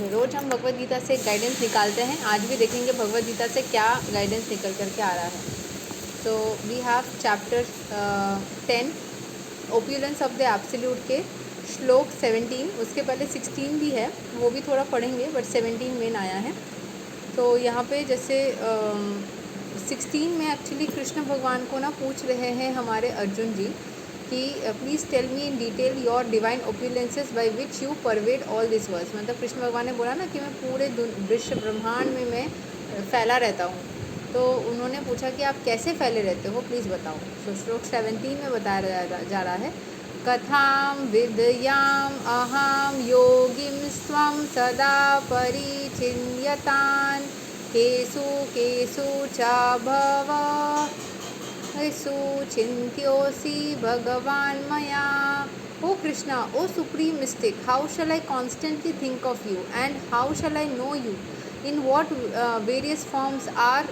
रोज़ हम भगवद गीता से गाइडेंस निकालते हैं। आज भी देखेंगे भगवद गीता से क्या गाइडेंस निकल कर के आ रहा है। तो we have chapter 10 opulence of the absolute के श्लोक 17। उसके पहले 16 भी है, वो भी थोड़ा पढ़ेंगे, बट 17 मेन आया है। तो यहाँ पे जैसे 16 में एक्चुअली कृष्ण भगवान को ना पूछ रहे हैं हमारे अर्जुन जी कि please tell me in detail your divine opulences by which you pervade all this world. मतलब कृष्ण भगवान ने बोला ना कि मैं पूरे विश्व ब्रह्मांड में मैं फैला रहता हूँ। तो उन्होंने पूछा कि आप कैसे फैले रहते हो, प्लीज़ बताओ। तो श्लोक 17 में बताया जा रहा है, कथां विद्याम अहम योगिम स्वं सदा परिचिन्यतान् केषु केषु च भव येषु चिन्त्योऽसि भगवान् मया। O Krishna, O supreme mystic, how shall I constantly think of you, and how shall I know you? In what various forms are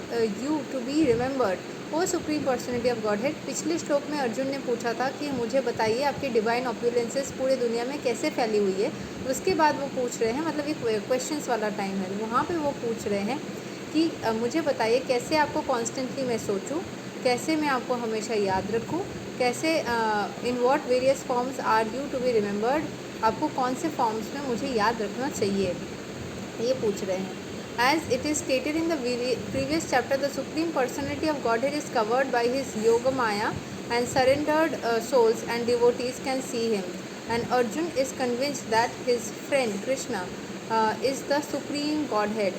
you to be remembered? O supreme personality of Godhead। पिछले श्लोक में अर्जुन ने पूछा था कि मुझे बताइए आपकी डिवाइन ऑप्यूलेंसेस पूरे दुनिया में कैसे फैली हुई है। उसके बाद वो पूछ रहे हैं, मतलब एक क्वेश्चंस वाला टाइम है, वहाँ पे वो पूछ रहे हैं कि मुझे बताइए कैसे आपको कॉन्स्टेंटली मैं सोचूं, कैसे मैं आपको हमेशा याद रखूं, कैसे in what various forms are you to be remembered, आपको कौन से फॉर्म्स में मुझे याद रखना चाहिए, ये पूछ रहे हैं। As it is stated in the previous chapter, the supreme personality of godhead is covered by his yoga maya and surrendered souls and devotees can see him, and Arjun is convinced that his friend Krishna is the supreme Godhead,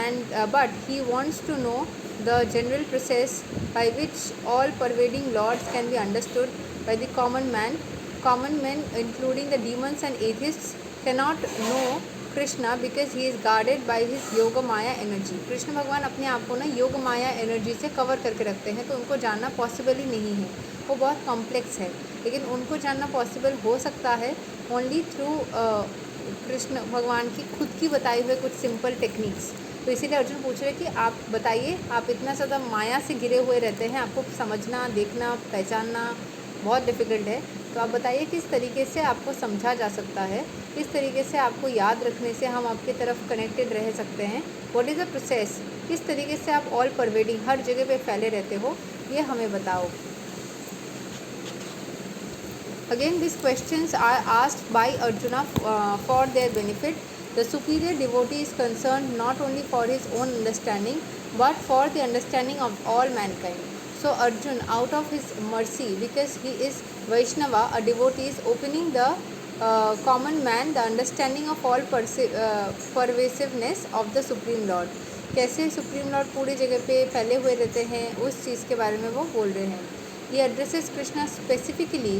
and but he wants to know the general process by which all pervading lords can be understood by the common man. Common men, including the demons and atheists, cannot know Krishna because he is guarded by his yoga Maya energy. Krishna भगवान अपने आप को ना योग माया energy से cover करके रखते हैं, तो उनको जानना पॉसिबल ही नहीं है, वो बहुत कॉम्प्लेक्स है। लेकिन उनको जानना पॉसिबल हो सकता है ओनली थ्रू कृष्ण भगवान की खुद की बताई हुए कुछ सिंपल टेक्निक्स। तो इसीलिए अर्जुन पूछ रहे कि आप बताइए, आप इतना ज़्यादा माया से घिरे हुए रहते हैं, आपको समझना, देखना, पहचानना बहुत डिफ़िकल्ट है, तो आप बताइए किस तरीके से आपको समझा जा सकता है, किस तरीके से आपको याद रखने से हम आपकी तरफ कनेक्टेड रह सकते हैं। व्हाट इज़ द प्रोसेस, किस तरीके से आप ऑल परवेडिंग हर जगह पे फैले रहते हो, ये हमें बताओ। Again this questions are asked by Arjuna for their benefit. The superior devotee is concern not only for his own understanding but for the understanding of all mankind. So Arjun, out of his mercy, because he is Vaishnava, a devotee, is opening the common man the understanding of all pervasiveness of the Supreme Lord। कैसे supreme Lord पूरी जगह पे फैले हुए रहते हैं, उस चीज़ के बारे में वो बोल रहे हैं। He addresses Krishna specifically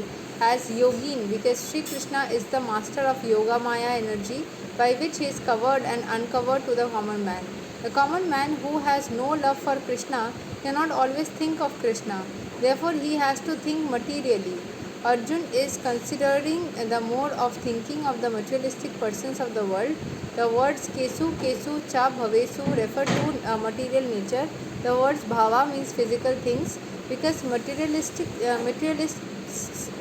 as Yogin because Shri Krishna is the master of Yoga Maya energy by which he is covered and uncovered to the common man. The common man who has no love for Krishna cannot always think of Krishna, therefore he has to think materially. Arjun is considering the mode of thinking of the materialistic persons of the world. The words kesu, kesu, cha, bhavesu refer to material nature. The words bhava means physical things, because materialists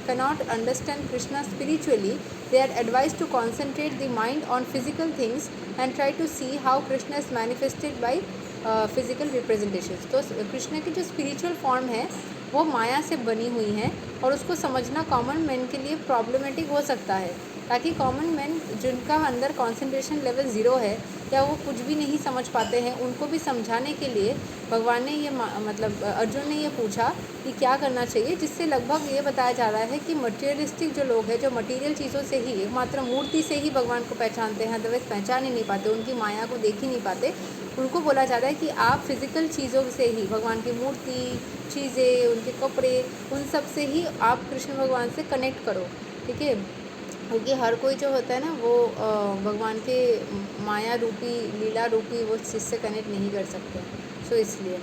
cannot understand Krishna spiritually. They are advised to concentrate the mind on physical things and try to see how Krishna is manifested by physical representations. तो कृष्ण की जो spiritual form है वो माया से बनी हुई है, और उसको समझना कॉमन मैन के लिए प्रॉब्लमेटिक हो सकता है, ताकि कॉमन मैन जिनका अंदर कंसंट्रेशन लेवल ज़ीरो है या वो कुछ भी नहीं समझ पाते हैं, उनको भी समझाने के लिए भगवान ने ये मतलब अर्जुन ने ये पूछा कि क्या करना चाहिए, जिससे लगभग ये बताया जा रहा है कि मटेरियलिस्टिक जो लोग हैं, जो मटेरियल चीज़ों से ही, एकमात्र मूर्ति से ही भगवान को पहचानते हैं, अदरवाइज़ पहचान ही नहीं पाते, उनकी माया को देख ही नहीं पाते, उनको बोला जा रहा है कि आप फिज़िकल चीज़ों से ही, भगवान की मूर्ति, चीज़ें, उनके कपड़े, उन सब से ही आप कृष्ण भगवान से कनेक्ट करो, ठीक है। क्योंकि हर कोई जो होता है ना वो भगवान के माया रूपी, लीला रूपी वो चीज़ से कनेक्ट नहीं कर सकते, सो इसलिए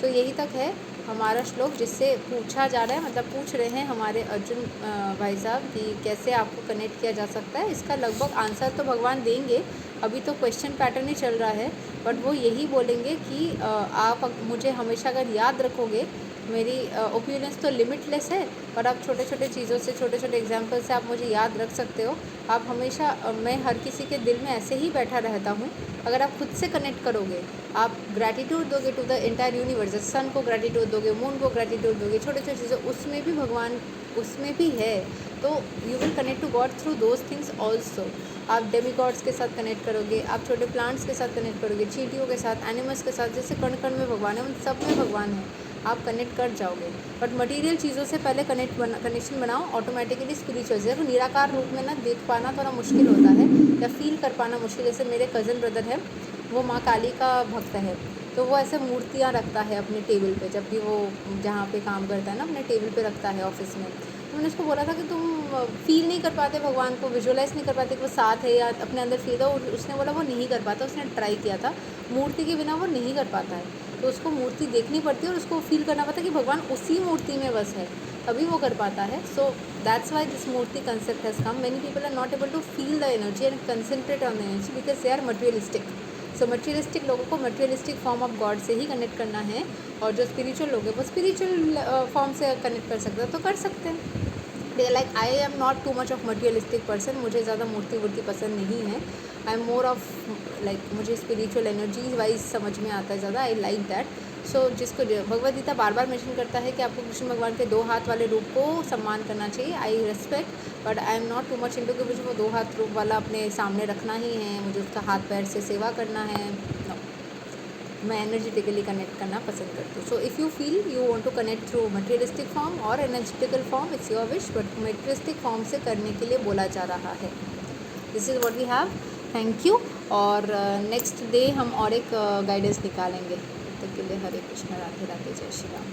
यही तक है हमारा श्लोक, जिससे पूछा जा रहा है, मतलब पूछ रहे हैं हमारे अर्जुन भाई साहब कि कैसे आपको कनेक्ट किया जा सकता है। इसका लगभग आंसर तो भगवान देंगे, अभी तो क्वेश्चन पैटर्न ही चल रहा है, बट वो यही बोलेंगे कि आप मुझे हमेशा अगर याद रखोगे मेरी ओपिनियंस तो लिमिटलेस है, पर आप छोटे छोटे चीज़ों से, छोटे छोटे एग्जाम्पल से आप मुझे याद रख सकते हो। आप हमेशा मैं हर किसी के दिल में ऐसे ही बैठा रहता हूँ। अगर आप खुद से कनेक्ट करोगे, आप ग्रैटिट्यूड दोगे टू द एंटायर यूनिवर्स, सन को ग्रैटिट्यूड दोगे, मून को ग्रैटिट्यूड दोगे, छोटे छोटे चीज़ें, उसमें भी भगवान उसमें भी है। तो you will connect to God through those things also. आप डेमी गॉड्स के साथ कनेक्ट करोगे, आप छोटे प्लांट्स के साथ कनेक्ट करोगे, चींटियों के साथ, एनिमल्स के साथ, जैसे कण कण में भगवान है, उन सब में भगवान है, आप कनेक्ट कर जाओगे। बट मटेरियल चीज़ों से पहले कनेक्शन बनाओ, ऑटोमेटिकली स्पिरिचुअल से निराकार रूप में ना देख पाना थोड़ा मुश्किल होता है, या फील कर पाना मुश्किल। जैसे मेरे कज़न ब्रदर है, वो माँ काली का भक्त है, तो वो ऐसे मूर्तियाँ रखता है अपने टेबल पे, जब भी वो जहाँ पे काम करता है ना, अपने टेबल पे रखता है ऑफिस में। तो मैंने उसको बोला था कि तुम फील नहीं कर पाते भगवान को, विजुअलाइज़ नहीं कर पाते कि वो साथ है या अपने अंदर फील हो। उसने बोला वो नहीं कर पाता, उसने ट्राई किया था, मूर्ति के बिना वो नहीं कर पाता है। तो उसको मूर्ति देखनी पड़ती है और उसको फील करना पड़ता है कि भगवान उसी मूर्ति में बस है, तभी वो कर पाता है। सो दैट्स वाई दिस मूर्ति concept has come. Many people are not able to feel the energy and concentrate on the energy because they are materialistic. So materialistic लोगों को मटेरियलिस्टिक फॉर्म ऑफ गॉड से ही connect करना है, और जो spiritual लोग हैं वो स्पिरिचुअल फॉर्म से कनेक्ट कर सकते हैं, तो कर सकते हैं। Like I am not too much of materialistic person, मुझे ज़्यादा मूर्ति वूर्ति पसंद नहीं है। I am more of like, मुझे स्पिरिचुअल एनर्जी वाइज समझ में आता है ज़्यादा, आई लाइक दैट। सो जिसको भगवद गीता बार बार मेंशन करता है कि आपको कृष्ण भगवान के 2 हाथ वाले रूप को सम्मान करना चाहिए, आई respect, but I am not too much into कि मुझे वो 2 हाथ रूप वाला अपने सामने रखना ही है, मुझे उसका हाथ पैर से सेवा करना है। नो, मैं एनर्जेटिकली कनेक्ट करना पसंद करती हूँ। So if you feel you want to connect through materialistic form और energetical form, it's your wish, but materialistic form से करने के लिए बोला जा रहा है। This is what we have. Thank you. और नेक्स्ट डे हम और एक गाइडेंस निकालेंगे। तब तक के लिए हरे कृष्ण, राधे राधे, जय श्री राम।